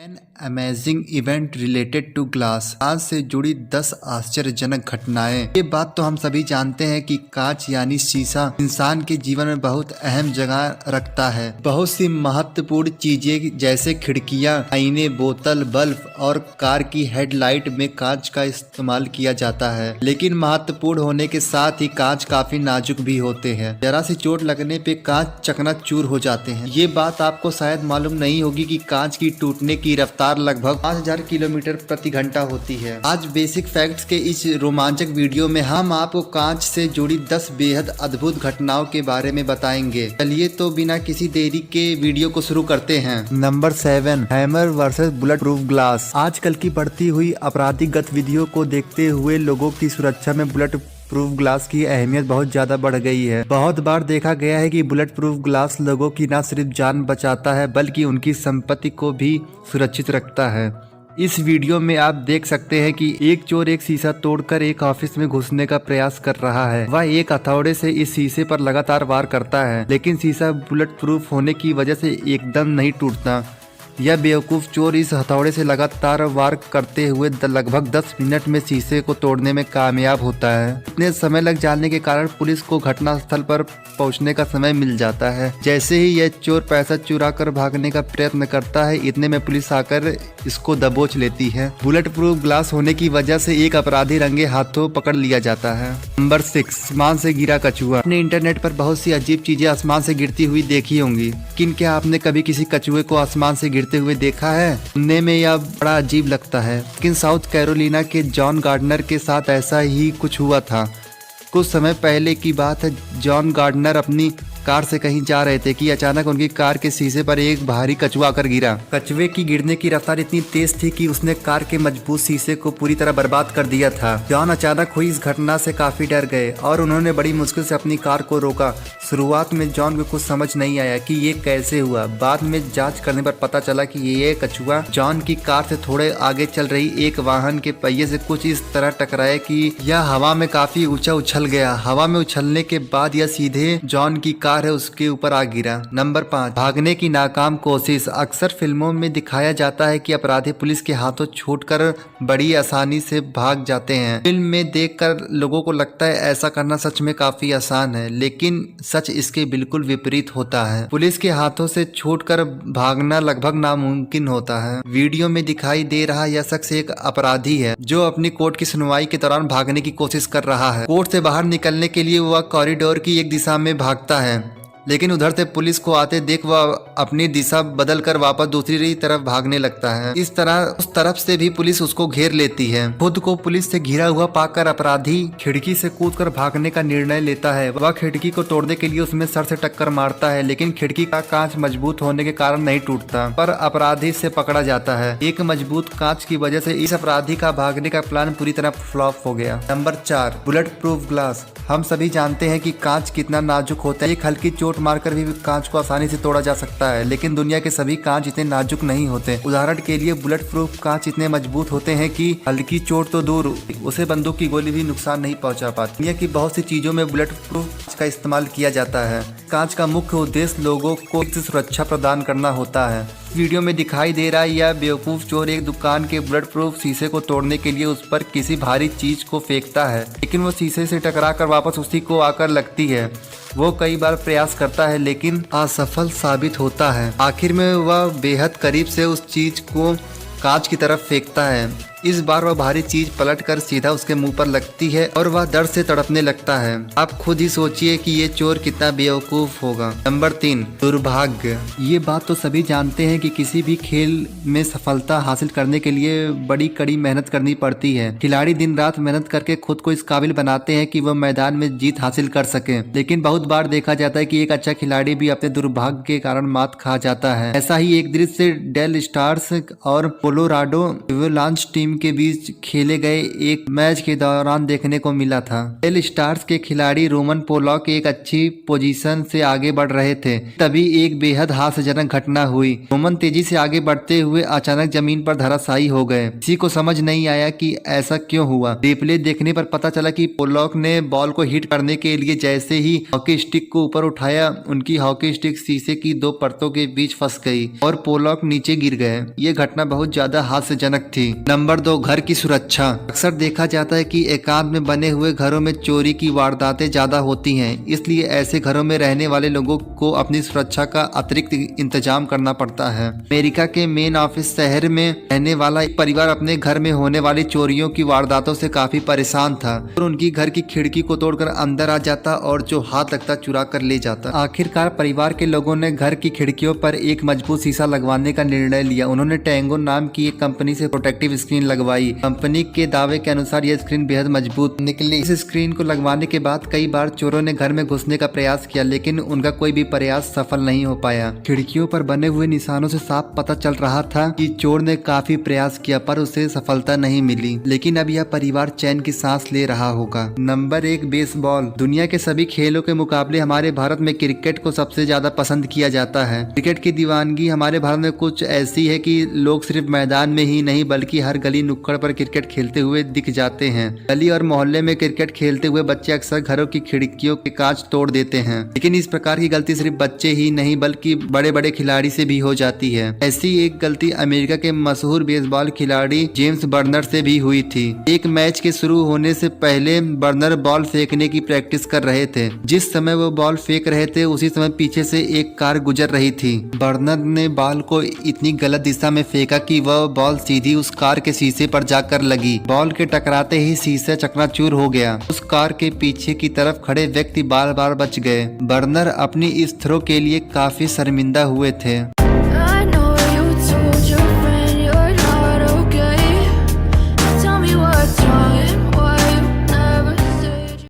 N amazing event related to glass. कांच से जुड़ी 10 आश्चर्यजनक घटनाएं। ये बात तो हम सभी जानते हैं कि कांच यानी शीशा इंसान के जीवन में बहुत अहम जगह रखता है। बहुत सी महत्वपूर्ण चीजें जैसे खिड़कियां, आईने, बोतल, बल्ब और कार की हेडलाइट में कांच का इस्तेमाल किया जाता है। लेकिन महत्वपूर्ण होने के साथ ही कांच काफी नाजुक भी होते हैं। जरा सी चोट लगने पे कांच चकनाचूर हो जाते हैं। ये बात आपको शायद मालूम नहीं होगी कि कांच की टूटने की रफ्तार लगभग 5000 किलोमीटर प्रति घंटा होती है। आज बेसिक फैक्ट्स के इस रोमांचक वीडियो में हम आपको कांच से जुड़ी 10 बेहद अद्भुत घटनाओं के बारे में बताएंगे। चलिए तो बिना किसी देरी के वीडियो को शुरू करते हैं। Number 7, hammer versus bullet proof glass. आजकल की बढ़ती हुई आपराधिक गतिविधियों को देखते हुए लोगों की सुरक्षा में बुलेट प्रूफ ग्लास की अहमियत बहुत ज्यादा बढ़ गई है। बहुत बार देखा गया है कि बुलेट प्रूफ ग्लास लोगों की न सिर्फ जान बचाता है बल्कि उनकी संपत्ति को भी सुरक्षित रखता है। इस वीडियो में आप देख सकते हैं कि एक चोर एक शीशा तोड़कर एक ऑफिस में घुसने का प्रयास कर रहा है। वह एक हथौड़े से इस शीशे पर लगातार वार करता है, लेकिन शीशा बुलेट प्रूफ होने की वजह से एकदम नहीं टूटता। यह बेवकूफ चोर इस हथौड़े से लगातार वार करते हुए लगभग 10 मिनट में शीशे को तोड़ने में कामयाब होता है। इतने समय लग जाने के कारण पुलिस को घटनास्थल पर पहुंचने का समय मिल जाता है। जैसे ही यह चोर पैसा चुरा कर भागने का प्रयत्न करता है, इतने में पुलिस आकर इसको दबोच लेती है। बुलेट प्रूफ ग्लास होने की वजह से एक अपराधी रंगे हाथों पकड़ लिया जाता है। नंबर 6, आसमान से गिरा कछुआ। आपने इंटरनेट पर बहुत सी अजीब चीजें आसमान से गिरती हुई देखी होंगी, लेकिन क्या आपने कभी किसी कछुए को आसमान से गिरते हुए देखा है? सुनने में यह बड़ा अजीब लगता है, लेकिन साउथ कैरोलिना के जॉन गार्डनर के साथ ऐसा ही कुछ हुआ था। कुछ समय पहले की बात है, जॉन गार्डनर अपनी कार से कहीं जा रहे थे कि अचानक उनकी कार के शीशे पर एक भारी कछुआ आकर गिरा। कछुए की गिरने की रफ्तार इतनी तेज थी कि उसने कार के मजबूत शीशे को पूरी तरह बर्बाद कर दिया था। जॉन अचानक हुई इस घटना से काफी डर गए और उन्होंने बड़ी मुश्किल से अपनी कार को रोका। शुरुआत में जॉन को कुछ समझ नहीं आया कि ये कैसे हुआ। बाद में जांच करने पर पता चला कि ये कछुआ जॉन की कार से थोड़े आगे चल रही एक वाहन के पहिए से कुछ इस तरह टकराया कि यह हवा में काफी ऊंचा उछल गया। हवा में उछलने के बाद यह सीधे जॉन की कार है उसके ऊपर आ गिरा। नंबर 5, भागने की नाकाम कोशिश। अक्सर फिल्मों में दिखाया जाता है कि अपराधी पुलिस के हाथों छूटकर बड़ी आसानी से भाग जाते हैं। फिल्म में देखकर लोगों को लगता है ऐसा करना सच में काफी आसान है, लेकिन सच इसके बिल्कुल विपरीत होता है। पुलिस के हाथों से छूटकर भागना लगभग नामुमकिन होता है। वीडियो में दिखाई दे रहा यह शख्स एक अपराधी है जो अपनी कोर्ट की सुनवाई के दौरान भागने की कोशिश कर रहा है। कोर्ट से बाहर निकलने के लिए वह कॉरिडोर की एक दिशा में भागता है, लेकिन उधर से पुलिस को आते देख वह अपनी दिशा बदलकर वापस दूसरी तरफ भागने लगता है। इस तरह उस तरफ से भी पुलिस उसको घेर लेती है। खुद को पुलिस से घिरा हुआ पाकर अपराधी खिड़की से कूदकर भागने का निर्णय लेता है। वह खिड़की को तोड़ने के लिए उसमें सर से टक्कर मारता है, लेकिन खिड़की का कांच मजबूत होने के कारण नहीं टूटता, पर अपराधी से पकड़ा जाता है। एक मजबूत कांच की वजह से इस अपराधी का भागने का प्लान पूरी तरह फ्लॉप हो गया। Number 4, bullet proof glass. हम सभी जानते हैं कि कांच कितना नाजुक होता है। एक हल्की चोट मारकर भी कांच को आसानी से तोड़ा जा सकता है, लेकिन दुनिया के सभी कांच इतने नाजुक नहीं होते। उदाहरण के लिए बुलेट प्रूफ कांच इतने मजबूत होते हैं कि हल्की चोट तो दूर, उसे बंदूक की गोली भी नुकसान नहीं पहुंचा पाती। दुनिया की बहुत सी चीजों में बुलेट प्रूफ कांच का इस्तेमाल किया जाता है। कांच का मुख्य उद्देश्य लोगों को सुरक्षा प्रदान करना होता है। वीडियो में दिखाई दे रहा है यह बेवकूफ चोर एक दुकान के बुलेट प्रूफ शीशे को तोड़ने के लिए उस पर किसी भारी चीज को फेंकता है, लेकिन वो शीशे से टकरा कर वापस उसी को आकर लगती है। वो कई बार प्रयास करता है लेकिन असफल साबित होता है। आखिर में वह बेहद करीब से उस चीज को कांच की तरफ फेंकता है। इस बार वह भारी चीज पलटकर सीधा उसके मुंह पर लगती है और वह दर्द से तड़पने लगता है। आप खुद ही सोचिए कि ये चोर कितना बेवकूफ होगा। नंबर 3, दुर्भाग्य। ये बात तो सभी जानते हैं कि किसी भी खेल में सफलता हासिल करने के लिए बड़ी कड़ी मेहनत करनी पड़ती है। खिलाड़ी दिन रात मेहनत करके खुद को इस काबिल बनाते हैं कि वह मैदान में जीत हासिल कर सके, लेकिन बहुत बार देखा जाता है कि एक अच्छा खिलाड़ी भी अपने दुर्भाग्य के कारण मात खा जाता है। ऐसा ही एक दृश्य डेल स्टार्स और कोलोराडो एवलांच टीम टीम के बीच खेले गए एक मैच के दौरान देखने को मिला था। एल स्टार्स के खिलाड़ी रोमन पोलॉक एक अच्छी पोजीशन से आगे बढ़ रहे थे, तभी एक बेहद हास्यजनक घटना हुई। रोमन तेजी से आगे बढ़ते हुए अचानक जमीन पर धराशायी हो गए। किसी को समझ नहीं आया कि ऐसा क्यों हुआ। रिप्ले देखने पर पता चला कि पोलॉक ने बॉल को हिट करने के लिए जैसे ही हॉकी स्टिक को ऊपर उठाया, उनकी हॉकी स्टिक शीशे की 2 परतों के बीच फंस गई और पोलॉक नीचे गिर गए। ये घटना बहुत ज्यादा हास्यजनक थी। नंबर 2, घर की सुरक्षा। अक्सर देखा जाता है कि एकांत में बने हुए घरों में चोरी की वारदातें ज्यादा होती हैं, इसलिए ऐसे घरों में रहने वाले लोगों को अपनी सुरक्षा का अतिरिक्त इंतजाम करना पड़ता है। अमेरिका के मेन ऑफिस शहर में रहने वाला एक परिवार अपने घर में होने वाली चोरियों की वारदातों से काफी परेशान था और उनकी घर की खिड़की को तोड़कर अंदर आ जाता और जो हाथ लगता चुरा कर ले जाता। आखिरकार परिवार के लोगों ने घर की खिड़कियों पर एक मजबूत शीशा लगवाने का निर्णय लिया। उन्होंने टैंगो नाम की एक कंपनी से प्रोटेक्टिव स्क्रीन लगवाई। कंपनी के दावे के अनुसार यह स्क्रीन बेहद मजबूत निकली। इस स्क्रीन को लगवाने के बाद कई बार चोरों ने घर में घुसने का प्रयास किया, लेकिन उनका कोई भी प्रयास सफल नहीं हो पाया। खिड़कियों पर बने हुए निशानों से साफ पता चल रहा था कि चोर ने काफी प्रयास किया पर उसे सफलता नहीं मिली, लेकिन अब यह परिवार चैन की सांस ले रहा होगा। Number 1, baseball. दुनिया के सभी खेलों के मुकाबले हमारे भारत में क्रिकेट को सबसे ज्यादा पसंद किया जाता है। क्रिकेट की दीवानगी हमारे भारत में कुछ ऐसी है कि लोग सिर्फ मैदान में ही नहीं बल्कि हर गली नुक्कड़ पर क्रिकेट खेलते हुए दिख जाते हैं। गली और मोहल्ले में क्रिकेट खेलते हुए बच्चे अक्सर घरों की खिड़कियों के कांच तोड़ देते हैं, लेकिन इस प्रकार की गलती सिर्फ बच्चे ही नहीं बल्कि बड़े बड़े खिलाड़ी से भी हो जाती है। ऐसी एक गलती अमेरिका के मशहूर बेसबॉल खिलाड़ी जेम्स बर्नर से भी हुई थी। एक मैच के शुरू होने से पहले बर्नर बॉल फेंकने की प्रैक्टिस कर रहे थे। जिस समय वो बॉल फेंक रहे थे उसी समय पीछे से एक कार गुजर रही थी। बर्नर ने बॉल को इतनी गलत दिशा में फेंका कि वह बॉल सीधी उस कार के शीशे पर जाकर लगी। बॉल के टकराते ही शीशा चकनाचूर हो गया। उस कार के पीछे की तरफ खड़े व्यक्ति बार बार बच गए। बर्नर अपनी इस थ्रो के लिए काफी शर्मिंदा हुए थे।